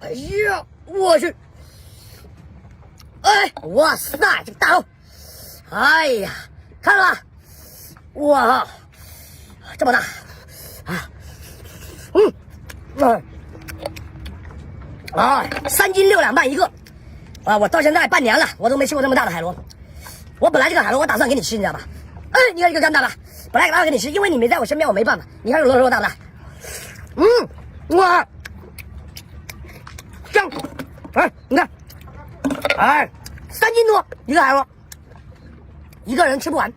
哎呀，我去！哎，哇塞，这个大肉！哎呀，看了吧？哇，这么大啊！3斤6两半一个啊！我到现在半年了，我都没吃过这么大的海螺。我本来这个海螺我打算给你吃，你知道吧？哎，你看这个这么大吧？本来打算给你吃，因为你没在我身边，我没办法。你看这螺大不大？哇，香！哎，你看，哎，3斤多一个海螺，一个人吃不完。